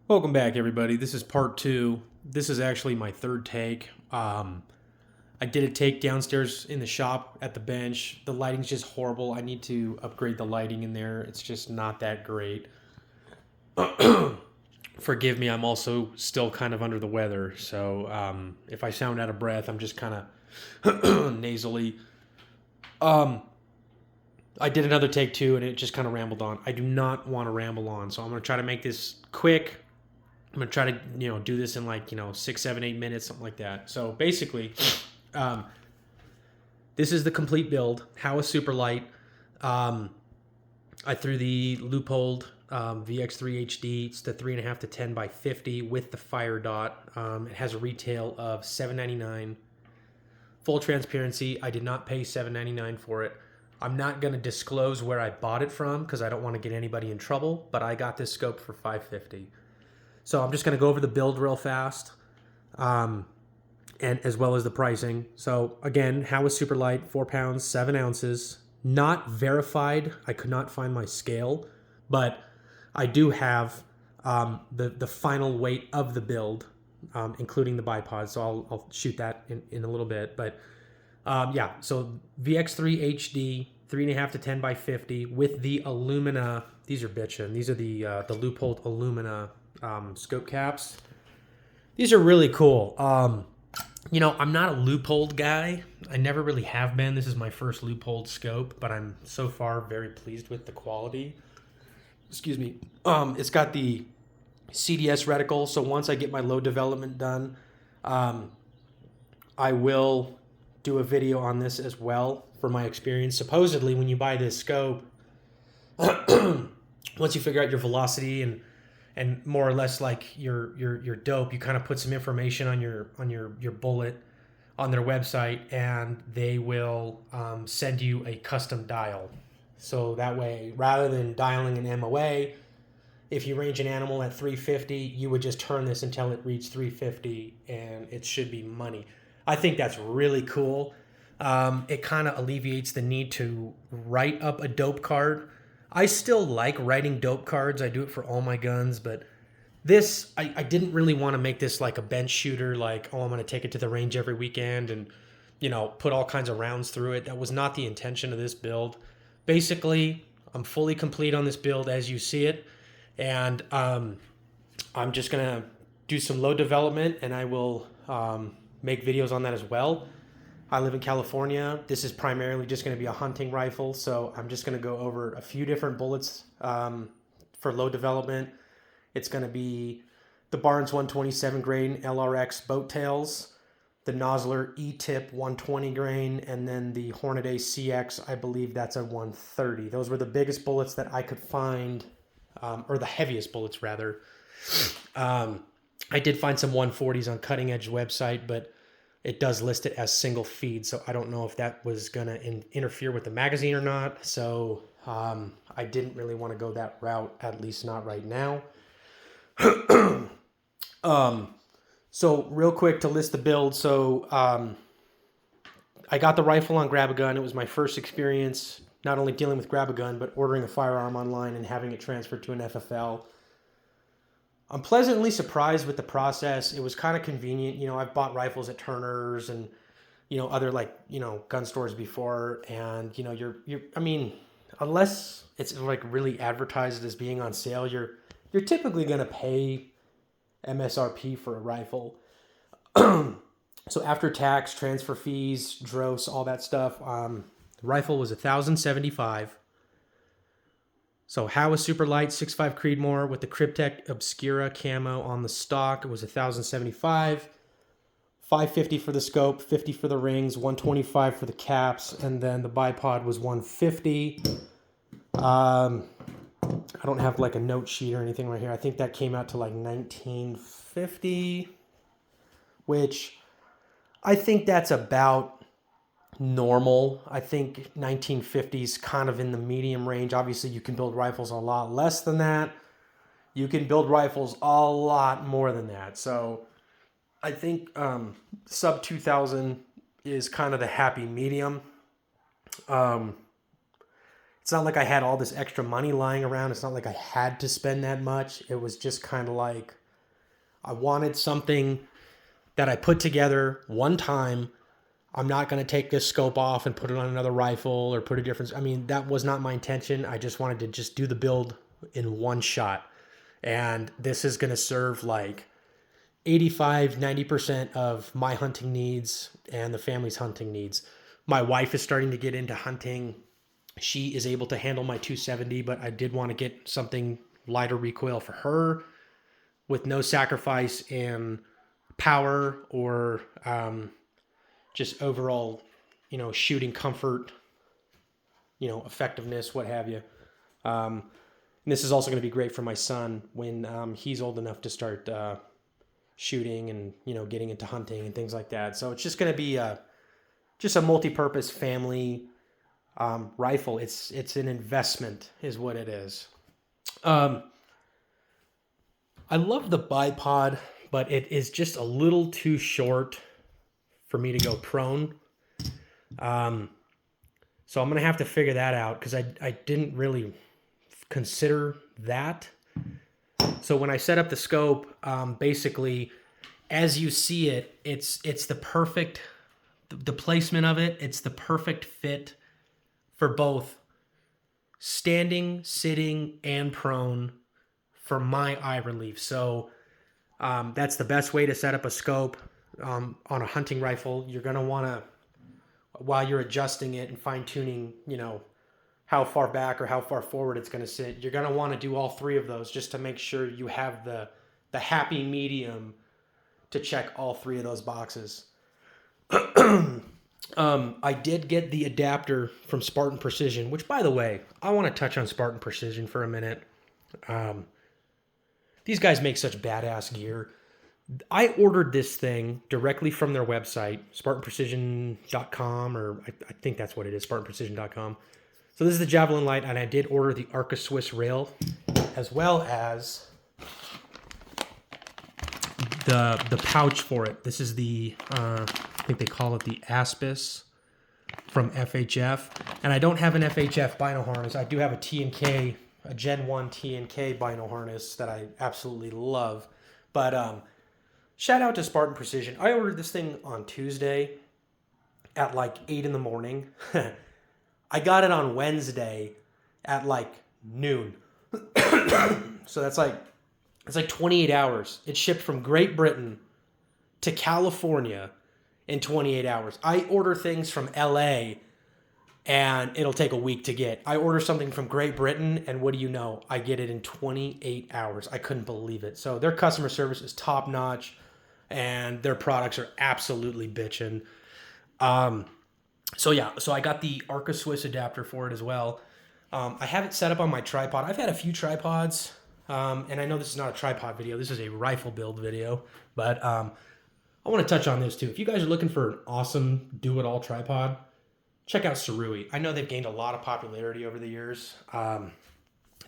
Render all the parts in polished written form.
Welcome back, everybody. This is part two. This is actually my third take. I did a take downstairs in the shop at the bench. The lighting's just horrible. I need to upgrade the lighting in there. It's just not that great. Forgive me, I'm also still kind of under the weather. So if I sound out of breath, I'm just kind of nasally. I did another take two and it just kind of rambled on. I do not want to ramble on. So I'm going to try to make this quick. I'm gonna try to do this in like 6, 7, 8 minutes, something like that. So basically, this is the complete build. Howa Superlite. I threw the Leupold VX3 HD. It's the 3.5 to 10 by 50 with the fire dot. It has a retail of $7.99. Full transparency, I did not pay $7.99 for it. I'm not gonna disclose where I bought it from because I don't want to get anybody in trouble. But I got this scope for $5.50. So I'm just going to go over the build real fast, and as well as the pricing. So again, Howa Superlite, 4 pounds, 7 ounces. Not verified. I could not find my scale, but I do have the final weight of the build, including the bipod. So I'll shoot that in a little bit. But yeah, so VX3 HD, 3.5 to 10 by 50 with the Alumina. These are bitchin'. These are the Leupold Alumina scope caps. These are really cool. I'm not a Leupold guy. I never really have been. This is my first Leupold scope, but I'm so far very pleased with the quality. Excuse me. It's got the CDS reticle, so once I get my load development done, I will do a video on this as well for my experience. Supposedly, when you buy this scope, once you figure out your velocity and more or less like your dope, you kind of put some information on your bullet on their website, and they will send you a custom dial. So that way, rather than dialing an MOA, if you range an animal at 350, you would just turn this until it reaches 350, and it should be money. I think that's really cool. It kind of alleviates the need to write up a dope card. I still like writing dope cards. I do it for all my guns, but this, I didn't really want to make this like a bench shooter, like, oh, I'm going to take it to the range every weekend and, put all kinds of rounds through it. That was not the intention of this build. Basically, I'm fully complete on this build as you see it, and I'm just going to do some load development, and I will make videos on that as well. I live in California. This is primarily just going to be a hunting rifle, so I'm just going to go over a few different bullets for load development. It's going to be the Barnes 127 grain LRX boat tails, the Nosler E-tip 120 grain, and then the Hornady CX, I believe that's a 130. Those were the biggest bullets that I could find, or the heaviest bullets rather. I did find some 140s on Cutting Edge website, but it does list it as single feed, so I don't know if that was going to interfere with the magazine or not. So I didn't really want to go that route, at least not right now. So real quick to list the build. So I got the rifle on Grab-A-Gun. It was my first experience not only dealing with Grab-A-Gun, but ordering a firearm online and having it transferred to an FFL. I'm pleasantly surprised with the process. It was kind of convenient. I've bought rifles at Turner's and, other gun stores before. And, unless it's like really advertised as being on sale, you're typically going to pay MSRP for a rifle. So after tax, transfer fees, dross, all that stuff, the rifle was $1,075. So Howa Superlite 6.5 Creedmoor with the KRYPTEK obskura camo on the stock. It was $1,075. $550 for the scope, $50 for the rings, $125 for the caps, and then the bipod was $150. I don't have like a note sheet or anything right here. I think that came out to like $1950, which I think that's about normal. I think 1950s kind of in the medium range. Obviously, you can build rifles a lot less than that. You can build rifles a lot more than that. So I think sub 2000 is kind of the happy medium. It's not like I had all this extra money lying around. It's not like I had to spend that much. It was just kind of like I wanted something that I put together one time. I'm not going to take this scope off and put it on another rifle or put a different. I mean, that was not my intention. I just wanted to just do the build in one shot. And this is going to serve like 85, 90% of my hunting needs and the family's hunting needs. My wife is starting to get into hunting. She is able to handle my 270, but I did want to get something lighter recoil for her with no sacrifice in power or just overall, shooting comfort, effectiveness, what have you. And this is also going to be great for my son when he's old enough to start shooting and, getting into hunting and things like that. So it's just going to be just a multi-purpose family rifle. It's an investment is what it is. I love the bipod, but it is just a little too short for me to go prone. So I'm going to have to figure that out because I didn't really consider that. So when I set up the scope, basically, as you see it, it's the perfect, the placement of it, it's the perfect fit for both standing, sitting, and prone for my eye relief. So that's the best way to set up a scope on a hunting rifle. You're going to want to, while you're adjusting it and fine-tuning, how far back or how far forward it's going to sit, you're going to want to do all three of those just to make sure you have the happy medium to check all three of those boxes. I did get the adapter from Spartan Precision, which, by the way, I want to touch on Spartan Precision for a minute. These guys make such badass gear. I ordered this thing directly from their website, SpartanPrecision.com, or I think that's what it is, SpartanPrecision.com. So this is the Javelin Lite, and I did order the Arca Swiss rail, as well as the pouch for it. This is the, I think they call it the Aspis from FHF. And I don't have an FHF bino harness. I do have a T&K, a Gen 1 T&K bino harness that I absolutely love. But shout out to Spartan Precision. I ordered this thing on Tuesday at like 8 in the morning. I got it on Wednesday at like noon. So that's like 28 hours. It shipped from Great Britain to California in 28 hours. I order things from LA and it'll take a week to get. I order something from Great Britain and what do you know? I get it in 28 hours. I couldn't believe it. So their customer service is top notch and their products are absolutely bitchin'. So I got the Arca Swiss adapter for it as well. I have it set up on my tripod. I've had a few tripods, and I know this is not a tripod video. This is a rifle build video, but I want to touch on this too. If you guys are looking for an awesome do-it-all tripod, check out Sarui. I know they've gained a lot of popularity over the years.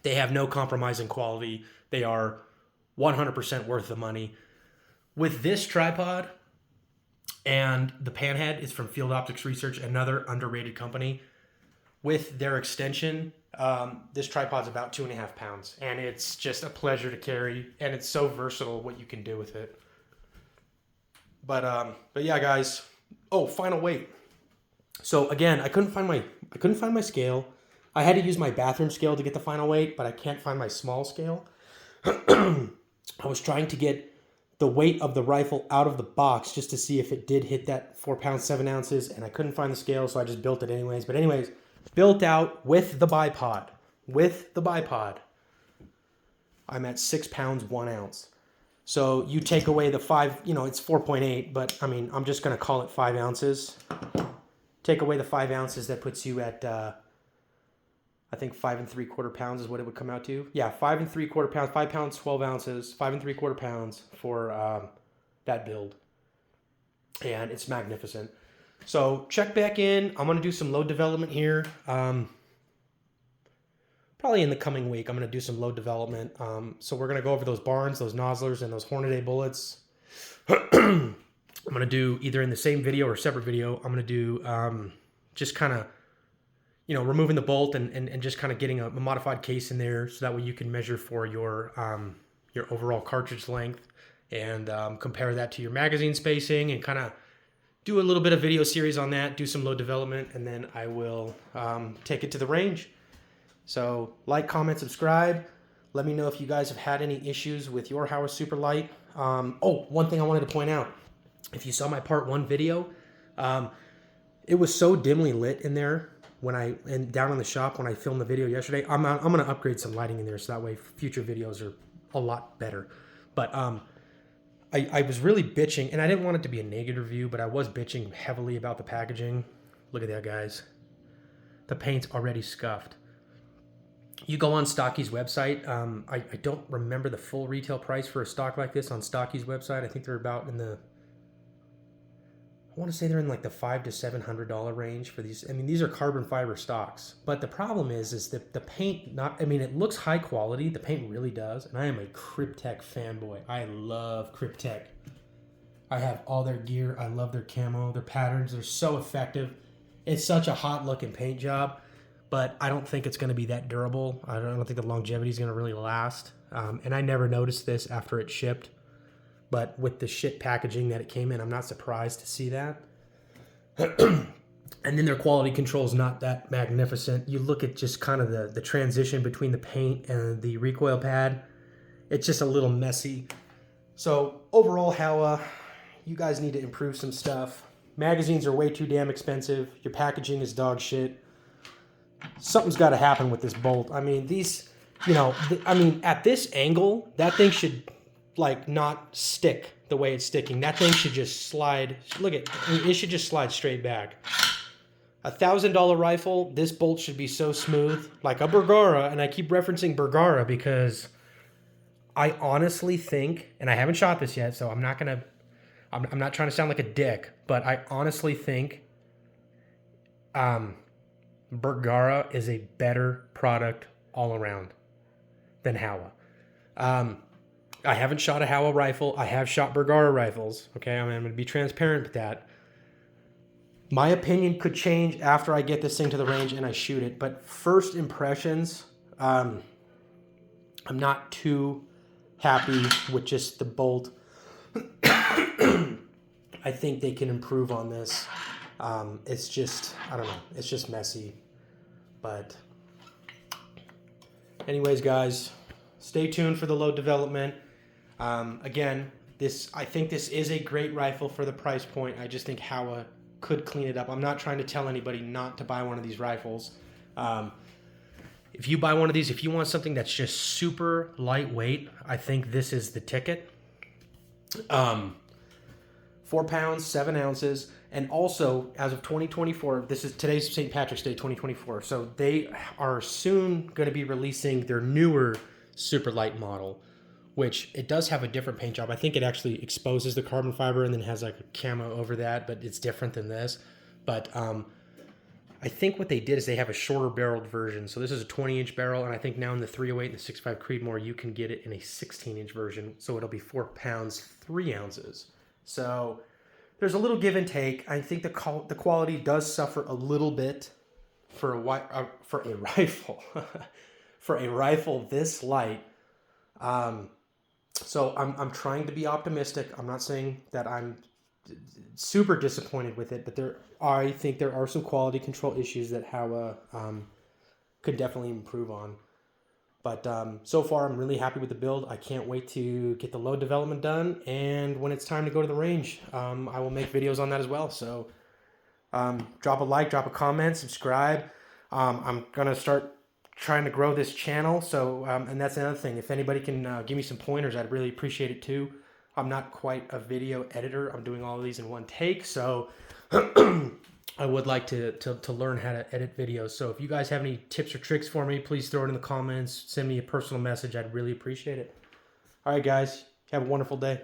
They have no compromise in quality. They are 100% worth the money. With this tripod, and the panhead is from Field Optics Research, another underrated company. With their extension, this tripod's about 2.5 pounds, and it's just a pleasure to carry, and it's so versatile what you can do with it. But yeah, guys. Oh, final weight. So again, I couldn't find my scale. I had to use my bathroom scale to get the final weight, but I can't find my small scale. I was trying to get the weight of the rifle out of the box just to see if it did hit that 4 pounds, 7 ounces, and I couldn't find the scale, so I just built it anyways. But anyways, built out with the bipod. I'm at 6 pounds, 1 ounce. So you take away the 5, it's 4.8, but I mean, I'm just going to call it 5 ounces. Take away the 5 ounces, that puts you at, I think 5 3/4 pounds is what it would come out to. Yeah, 5 3/4 pounds, 5 pounds, 12 ounces, 5 3/4 pounds for that build. And it's magnificent. So check back in. I'm going to do some load development here. Probably in the coming week, I'm going to do some load development. So we're going to go over those barns, those nozzlers, and those Hornady bullets. I'm going to do either in the same video or separate video. I'm going to do just kind of removing the bolt and just kind of getting a modified case in there, so that way you can measure for your overall cartridge length, and compare that to your magazine spacing, and kind of do a little bit of video series on that, do some load development, and then I will take it to the range. So like, comment, subscribe. Let me know if you guys have had any issues with your Howa Superlite. Oh, one thing I wanted to point out. If you saw my part 1 video, it was so dimly lit in there down in the shop when I filmed the video yesterday. I'm going to upgrade some lighting in there, so that way future videos are a lot better. But I was really bitching, and I didn't want it to be a negative review, but I was bitching heavily about the packaging. Look at that, guys. The paint's already scuffed. You go on Stocky's website. I don't remember the full retail price for a stock like this on Stocky's website. I think they're about in the, I want to say they're in like the $500 to $700 range for these. I mean, these are carbon fiber stocks, but the problem is that the paint, it looks high quality. The paint really does. And I am a KRYPTEK fanboy. I love KRYPTEK. I have all their gear. I love their camo, their patterns. They're so effective. It's such a hot looking paint job, but I don't think it's going to be that durable. I don't think the longevity is going to really last. And I never noticed this after it shipped. But with the shit packaging that it came in, I'm not surprised to see that. And then their quality control is not that magnificent. You look at just kind of the transition between the paint and the recoil pad. It's just a little messy. So overall, Howa, you guys need to improve some stuff. Magazines are way too damn expensive. Your packaging is dog shit. Something's got to happen with this bolt. I mean, at this angle, that thing should not stick the way it's sticking. That thing should just slide. Look at it should just slide straight back. $1,000 rifle, this bolt should be so smooth, like a Bergara. And I keep referencing Bergara because I honestly think, and I haven't shot this yet, so I'm not trying to sound like a dick, but I honestly think Bergara is a better product all around than Howa. I haven't shot a Howa rifle. I have shot Bergara rifles. Okay, I'm going to be transparent with that. My opinion could change after I get this thing to the range and I shoot it. But first impressions, I'm not too happy with just the bolt. I think they can improve on this. It's just, I don't know. It's just messy. But anyways, guys, stay tuned for the load development. Again, I think this is a great rifle for the price point. I just think Howa could clean it up. I'm not trying to tell anybody not to buy one of these rifles. If you buy one of these, if you want something that's just super lightweight, I think this is the ticket. 4 pounds, 7 ounces. And also, as of 2024, today's St. Patrick's Day 2024. So they are soon going to be releasing their newer Superlite model, which it does have a different paint job. I think it actually exposes the carbon fiber and then has like a camo over that, but it's different than this. But I think what they did is they have a shorter barreled version. So this is a 20-inch barrel, and I think now in the 308 and the 65 Creedmoor, you can get it in a 16-inch version. So it'll be 4 pounds, 3 ounces. So there's a little give and take. I think the quality does suffer a little bit for a rifle. For a rifle this light. So I'm trying to be optimistic. I'm not saying that I'm super disappointed with it, but I think there are some quality control issues that Howa could definitely improve on. But so far, I'm really happy with the build. I can't wait to get the load development done, and when it's time to go to the range, I will make videos on that as well. So drop a like, drop a comment, subscribe. I'm gonna start trying to grow this channel, so and that's another thing. If anybody can give me some pointers, I'd really appreciate it too. I'm not quite a video editor. I'm doing all of these in one take, so I would like to learn how to edit videos. So if you guys have any tips or tricks for me, please throw it in the comments. Send me a personal message. I'd really appreciate it. All right, guys, have a wonderful day.